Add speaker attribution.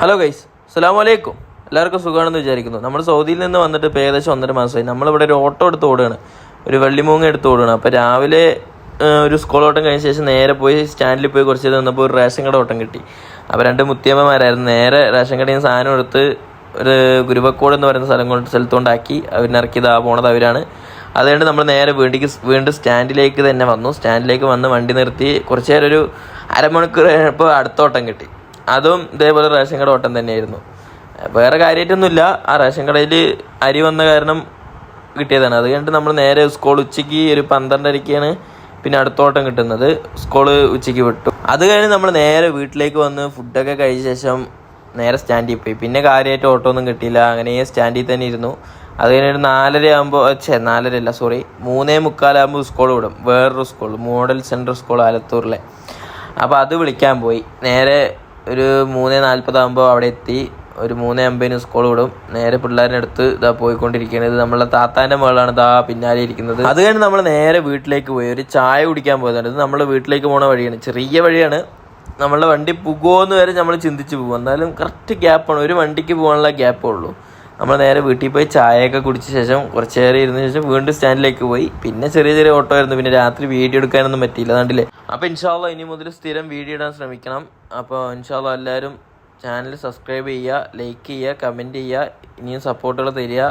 Speaker 1: Hello guys, അസ്സലാമു അലൈക്കും. എല്ലാവർക്കും സുഖമാണെന്ന് വിചാരിക്കുന്നു. നമ്മൾ സൗദിയിൽ നിന്ന് വന്നിട്ട് ഇപ്പോൾ ഏകദേശം 1.5 മാസമായി. നമ്മളിവിടെ ഒരു ഓട്ടോ എടുത്ത് ഓടുകയാണ്, ഒരു വെള്ളിമൂങ്ങ എടുത്ത് ഓടുകയാണ്. അപ്പോൾ രാവിലെ ഒരു സ്കൂൾ ഓട്ടം കഴിഞ്ഞ ശേഷം നേരെ പോയി സ്റ്റാൻഡിൽ പോയി കുറച്ച് നിന്നപ്പോൾ ഒരു റേഷൻ കട ഓട്ടം കിട്ടി. അപ്പോൾ 2 മുത്തിയമ്മമാരായിരുന്നു. നേരെ റേഷൻ കടയിൽ നിന്ന് സാധനം എടുത്ത് ഒരു ഗുരുവക്കോട് എന്ന് പറയുന്ന സ്ഥലത്തുകൊണ്ടാക്കി അവരിറക്കിയത് പോണത് അവരാണ്. അതുകൊണ്ട് നമ്മൾ നേരെ വീണ്ടും സ്റ്റാൻഡിലേക്ക് തന്നെ വന്നു. സ്റ്റാൻഡിലേക്ക് വന്ന് വണ്ടി നിർത്തി കുറച്ച് നേരം ഒരു അരമണിക്കൂർ കഴിഞ്ഞപ്പോൾ അടുത്ത ഓട്ടം കിട്ടി. അതും ഇതേപോലെ റേഷൻ കട ഓട്ടം തന്നെയായിരുന്നു. വേറെ കാര്യമായിട്ടൊന്നുമില്ല, ആ റേഷൻ കടയിൽ അരി വന്ന കാരണം കിട്ടിയതാണ്. അത് കഴിഞ്ഞിട്ട് നമ്മൾ നേരെ സ്കൂൾ ഉച്ചയ്ക്ക് ഒരു 12:30-ക്കാണ് പിന്നെ അടുത്ത ഓട്ടം കിട്ടുന്നത്. സ്കൂൾ ഉച്ചയ്ക്ക് വിട്ടു. അത് കഴിഞ്ഞ് നമ്മൾ നേരെ വീട്ടിലേക്ക് വന്ന് ഫുഡൊക്കെ കഴിച്ച ശേഷം നേരെ സ്റ്റാൻഡിൽ പോയി. പിന്നെ കാര്യമായിട്ട് ഓട്ടോ ഒന്നും കിട്ടിയില്ല, അങ്ങനെ സ്റ്റാൻഡിൽ തന്നെ ഇരുന്നു. അത് കഴിഞ്ഞിട്ട് 3:45 സ്കൂൾ വിടും. വേറൊരു സ്കൂൾ, മോഡൽ സെൻട്രൽ സ്കൂൾ ആലത്തൂരിലെ. അപ്പോൾ അത് വിളിക്കാൻ പോയി. നേരെ ഒരു 3:40 അവിടെ എത്തി. ഒരു 3:50 സ്കൂൾ വിടും. നേരെ പിള്ളേരുടെ അടുത്ത് പോയിക്കൊണ്ടിരിക്കുന്നത്. ഇത് നമ്മളെ താത്താൻ്റെ മകളാണ് പിന്നാലെ ഇരിക്കുന്നത്. അത് കഴിഞ്ഞ് നമ്മൾ നേരെ വീട്ടിലേക്ക് പോയി ഒരു ചായ കുടിക്കാൻ പോയതാണ്. ഇത് നമ്മൾ വീട്ടിലേക്ക് പോണ വഴിയാണ്, ചെറിയ വഴിയാണ്. നമ്മളുടെ വണ്ടി പോകുമെന്ന് വരെ നമ്മൾ ചിന്തിച്ച് പോകും. എന്നാലും കറക്റ്റ് ഗ്യാപ്പാണ്, ഒരു വണ്ടിക്ക് പോകാനുള്ള ഗ്യാപ്പേ ഉള്ളൂ. നമ്മൾ നേരെ വീട്ടിൽ പോയി ചായയൊക്കെ കുടിച്ച ശേഷം കുറച്ച് നേരം ഇരുന്ന ശേഷം വീണ്ടും സ്റ്റാൻഡിലേക്ക് പോയി. പിന്നെ ചെറിയ ഓട്ടോ ആയിരുന്നു. പിന്നെ രാത്രി വീഡിയോ എടുക്കാനൊന്നും പറ്റിയില്ല, കണ്ടില്ലേ. അപ്പോൾ ഇൻഷാ അല്ലാഹ് ഇനി മുതൽ സ്ഥിരം വീഡിയോ ഇടാൻ ശ്രമിക്കണം. അപ്പോൾ ഇൻഷാ അല്ലാഹ് എല്ലാവരും ചാനൽ സബ്സ്ക്രൈബ് ചെയ്യുക, ലൈക്ക് ചെയ്യുക, കമൻറ്റ് ചെയ്യുക, ഇനിയും സപ്പോർട്ടുകൾ തരിക.